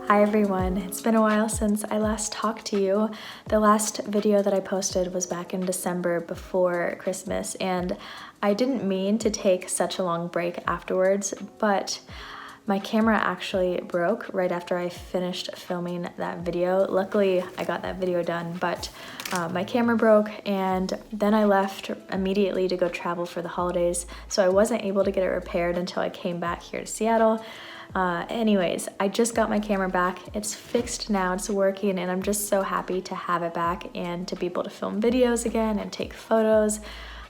Hi everyone, it's been a while since I last talked to you. The last video that I posted was back in December before Christmas, and I didn't mean to take such a long break afterwards, but my camera actually broke right after I finished filming that video. Luckily, I got that video done, but my camera broke and then I left immediately to go travel for the holidays, so I wasn't able to get it repaired until I came back here to Seattle. Anyways, I just got my camera back. It's fixed now, it's working, and I'm just so happy to have it back and to be able to film videos again and take photos.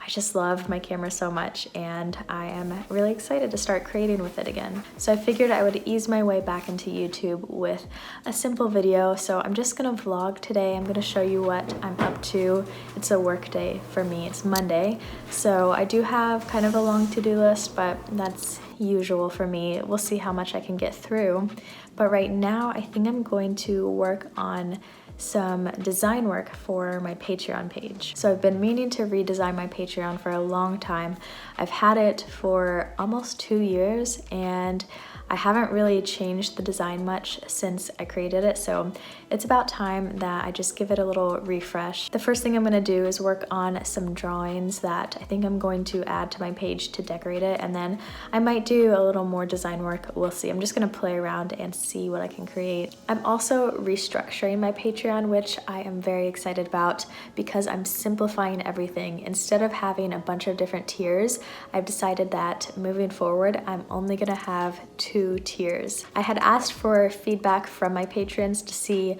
I just love my camera so much, and I am really excited to start creating with it again. So I figured I would ease my way back into YouTube with a simple video. So I'm just gonna vlog today. I'm gonna show you what I'm up to. It's a work day for me, it's Monday. So I do have kind of a long to-do list, but that's usual for me. We'll see how much I can get through. But right now, I think I'm going to work on some design work for my Patreon page. So I've been meaning to redesign my Patreon for a long time. I've had it for almost 2 years and I haven't really changed the design much since I created it, so it's about time that I just give it a little refresh. The first thing I'm gonna do is work on some drawings that I think I'm going to add to my page to decorate it, and then I might do a little more design work. We'll see. I'm just gonna play around and see what I can create. I'm also restructuring my Patreon, which I am very excited about because I'm simplifying everything. Instead of having a bunch of different tiers, I've decided that moving forward, I'm only gonna have 2 tiers. I had asked for feedback from my patrons to see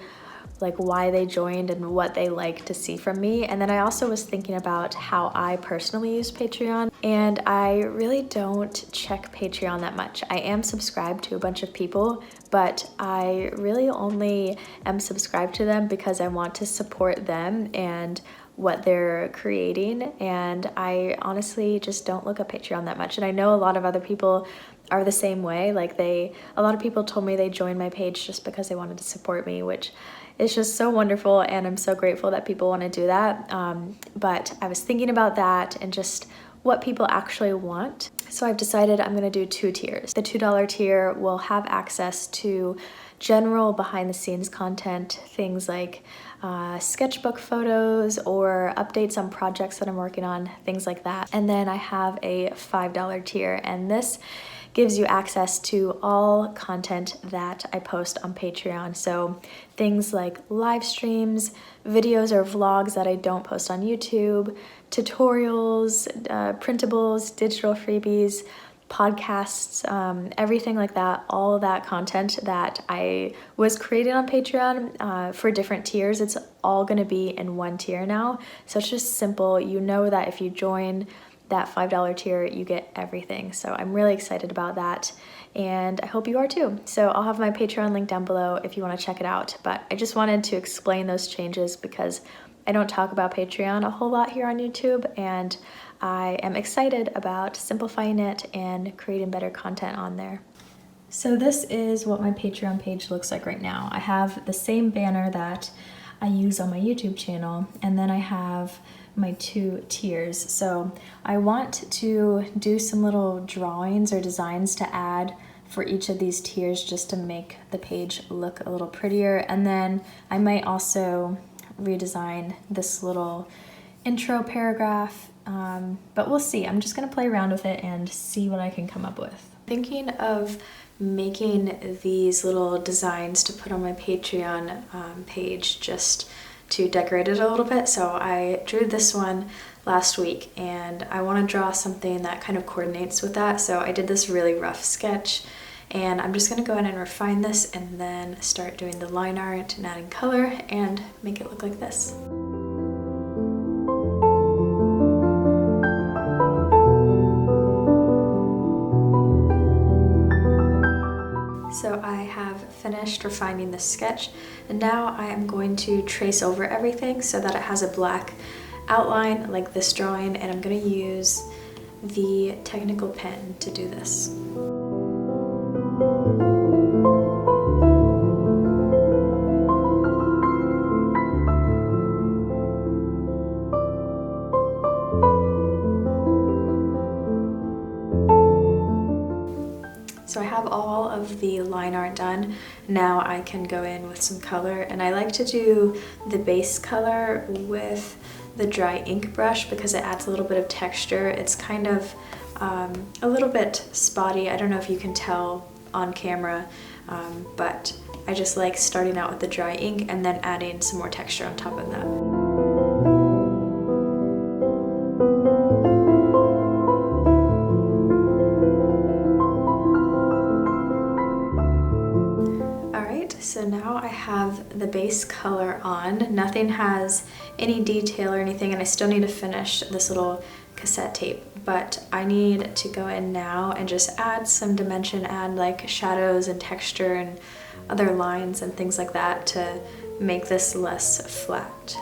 why they joined and what they like to see from me. And then I also was thinking about how I personally use Patreon, and I really don't check Patreon that much. I am subscribed to a bunch of people, but I really only am subscribed to them because I want to support them and what they're creating, and I honestly just don't look at Patreon that much. And I know a lot of other people are the same way. A lot of people told me they joined my page just because they wanted to support me, which is just so wonderful, and I'm so grateful that people want to do that. But I was thinking about that and just what people actually want. So I've decided I'm gonna do 2 tiers. The $2 tier will have access to general behind the scenes content, things like sketchbook photos or updates on projects that I'm working on, things like that. And then I have a $5 tier, and this gives you access to all content that I post on Patreon. So things like live streams, videos or vlogs that I don't post on YouTube, tutorials, printables, digital freebies, podcasts, everything like that. All of that content that I was created on Patreon for different tiers, it's all gonna be in one tier now. So it's just simple. You know that if you join that $5 tier, you get everything. So I'm really excited about that, and I hope you are too. So I'll have my Patreon link down below if you want to check it out, but I just wanted to explain those changes because I don't talk about Patreon a whole lot here on YouTube, and I am excited about simplifying it and creating better content on there. So this is what my Patreon page looks like right now. I have the same banner that I use on my YouTube channel, and then I have my 2 tiers. So I want to do some little drawings or designs to add for each of these tiers just to make the page look a little prettier. And then I might also redesign this little intro paragraph, but we'll see. I'm just gonna play around with it and see what I can come up with. Thinking of making these little designs to put on my Patreon page just to decorate it a little bit. So I drew this one last week, and I want to draw something that kind of coordinates with that. So I did this really rough sketch, and I'm just going to go in and refine this and then start doing the line art and adding color and make it look like this. So I have finished refining the sketch, and now I am going to trace over everything so that it has a black outline like this drawing, and I'm going to use the technical pen to do this. So I have all of the line art done. Now I can go in with some color, and I like to do the base color with the dry ink brush because it adds a little bit of texture. It's kind of a little bit spotty. I don't know if you can tell on camera, but I just like starting out with the dry ink and then adding some more texture on top of that. So now I have the base color on. Nothing has any detail or anything, and I still need to finish this little cassette tape, but I need to go in now and just add some dimension, add like shadows and texture and other lines and things like that to make this less flat.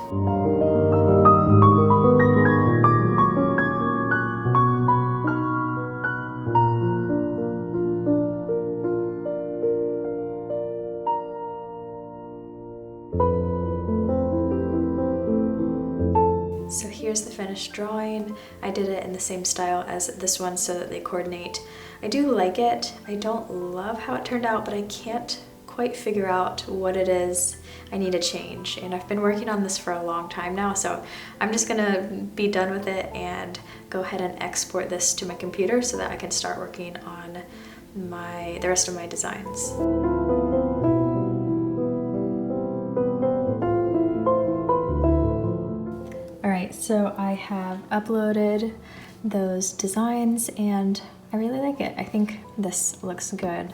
So here's the finished drawing. I did it in the same style as this one so that they coordinate. I do like it. I don't love how it turned out, but I can't quite figure out what it is I need to change. And I've been working on this for a long time now, so I'm just gonna be done with it and go ahead and export this to my computer so that I can start working on the rest of my designs. Alright, so I have uploaded those designs and I really like it. I think this looks good.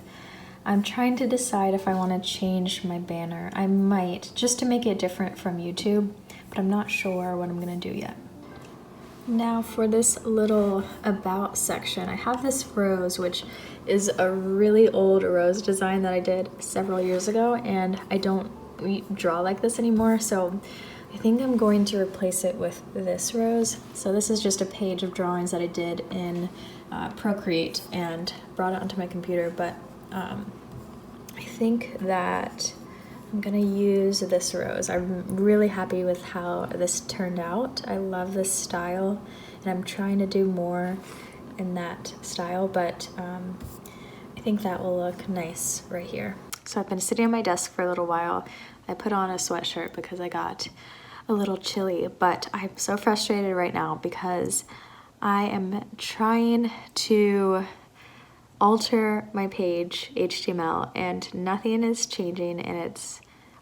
I'm trying to decide if I want to change my banner. I might, just to make it different from YouTube, but I'm not sure what I'm going to do yet. Now for this little about section, I have this rose, which is a really old rose design that I did several years ago, and I don't draw like this anymore, so I think I'm going to replace it with this rose. So this is just a page of drawings that I did in Procreate and brought it onto my computer, but I think that I'm gonna use this rose. I'm really happy with how this turned out. I love this style, and I'm trying to do more in that style, but I think that will look nice right here. So I've been sitting on my desk for a little while. I put on a sweatshirt because I got a little chilly, but I'm so frustrated right now because I am trying to alter my page HTML and nothing is changing, and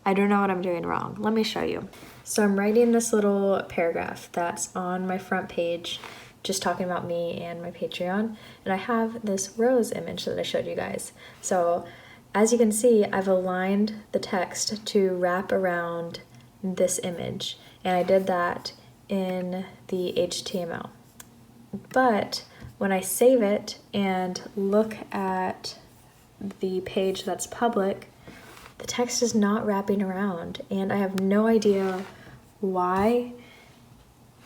I don't know what I'm doing wrong. Let me show you. So I'm writing this little paragraph that's on my front page, just talking about me and my Patreon, and I have this rose image that I showed you guys. So as you can see, I've aligned the text to wrap around this image, and I did that in the HTML. But when I save it and look at the page that's public, the text is not wrapping around, and I have no idea why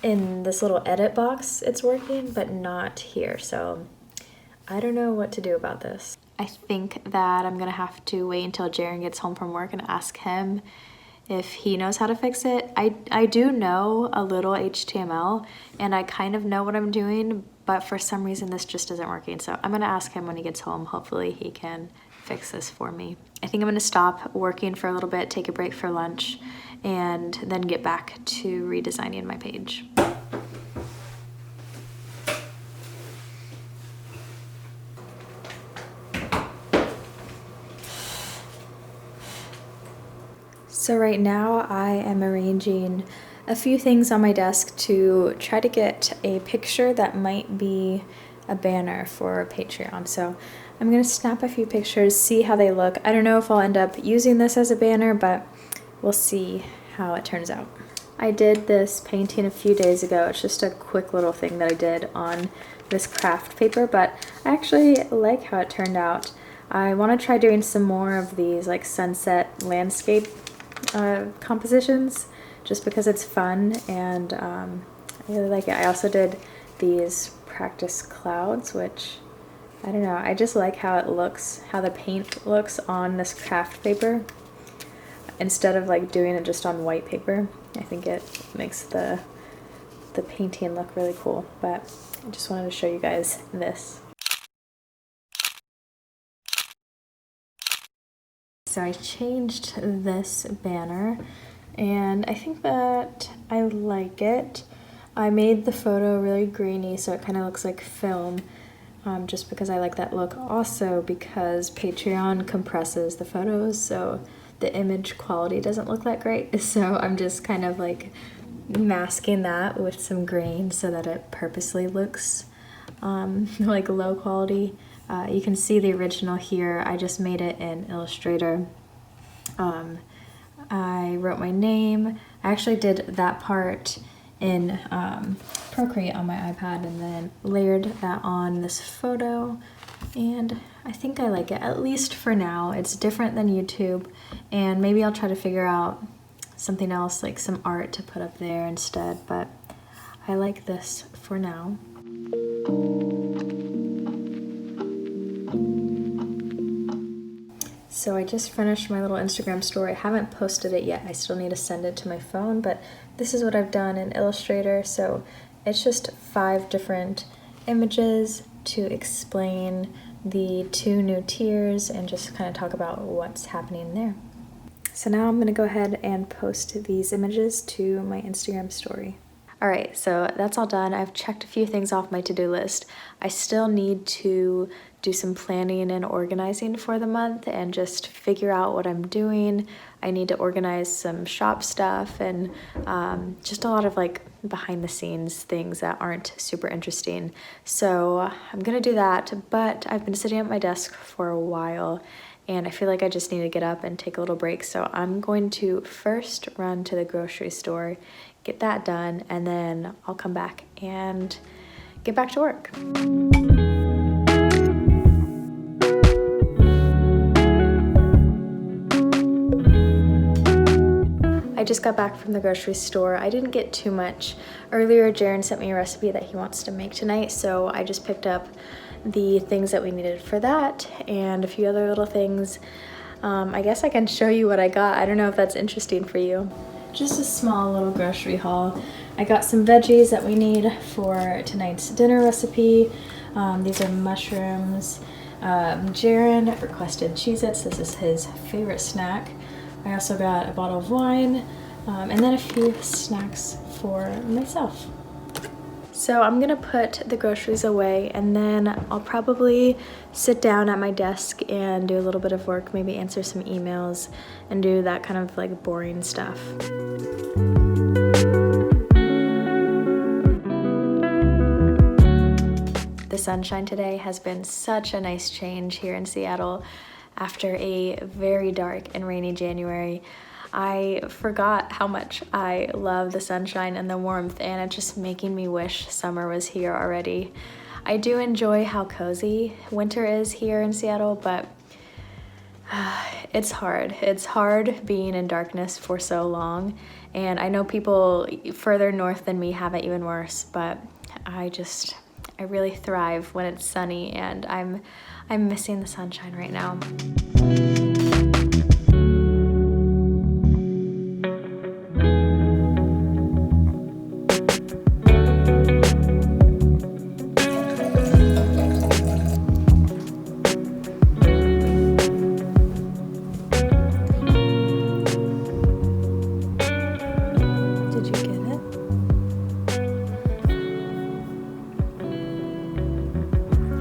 in this little edit box it's working, but not here. So I don't know what to do about this. I think that I'm gonna have to wait until Jaren gets home from work and ask him if he knows how to fix it. I do know a little HTML and I kind of know what I'm doing, but for some reason this just isn't working. So I'm gonna ask him when he gets home. Hopefully he can fix this for me. I think I'm gonna stop working for a little bit, take a break for lunch, and then get back to redesigning my page. So right now I am arranging a few things on my desk to try to get a picture that might be a banner for Patreon. So I'm gonna snap a few pictures, see how they look. I don't know if I'll end up using this as a banner, but we'll see how it turns out. I did this painting a few days ago. It's just a quick little thing that I did on this craft paper, but I actually like how it turned out. I want to try doing some more of these like sunset landscape compositions just because it's fun, and I really like it. I also did these practice clouds, which I don't know, I just like how it looks, how the paint looks on this craft paper instead of like doing it just on white paper. I think it makes the painting look really cool, but I just wanted to show you guys this. So I changed this banner and I think that I like it. I made the photo really grainy so it kind of looks like film, just because I like that look. Also because Patreon compresses the photos so the image quality doesn't look that great. So I'm just kind of like masking that with some grain so that it purposely looks like low quality. You can see the original here. I just made it in Illustrator. I wrote my name. I actually did that part in Procreate on my iPad and then layered that on this photo, and I think I like it, at least for now. It's different than YouTube, and maybe I'll try to figure out something else, like some art to put up there instead, but I like this for now. So I just finished my little Instagram story. I haven't posted it yet. I still need to send it to my phone, but this is what I've done in Illustrator. So it's just 5 different images to explain the 2 new tiers and just kind of talk about what's happening there. So now I'm gonna go ahead and post these images to my Instagram story. All right, so that's all done. I've checked a few things off my to-do list. I still need to do some planning and organizing for the month and just figure out what I'm doing. I need to organize some shop stuff and just a lot of like behind the scenes things that aren't super interesting. So I'm gonna do that, but I've been sitting at my desk for a while and I feel like I just need to get up and take a little break. So I'm going to first run to the grocery store, get that done, and then I'll come back and get back to work. I just got back from the grocery store. I didn't get too much. Earlier, Jaron sent me a recipe that he wants to make tonight, so I just picked up the things that we needed for that and a few other little things. I guess I can show you what I got. I don't know if that's interesting for you. Just a small little grocery haul. I got some veggies that we need for tonight's dinner recipe. These are mushrooms. Jaron requested Cheez-Its. This is his favorite snack. I also got a bottle of wine, and then a few snacks for myself. So I'm gonna put the groceries away and then I'll probably sit down at my desk and do a little bit of work, maybe answer some emails and do that kind of like boring stuff. The sunshine today has been such a nice change here in Seattle. After a very dark and rainy January, I forgot how much I love the sunshine and the warmth, and it's just making me wish summer was here already. I do enjoy how cozy winter is here in Seattle, but it's hard. It's hard being in darkness for so long, and I know people further north than me have it even worse, but I really thrive when it's sunny, and I'm missing the sunshine right now. Did you get it?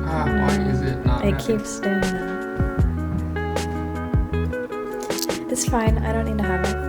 Why is it not? It keeps doing that. It's fine, I don't need to have it.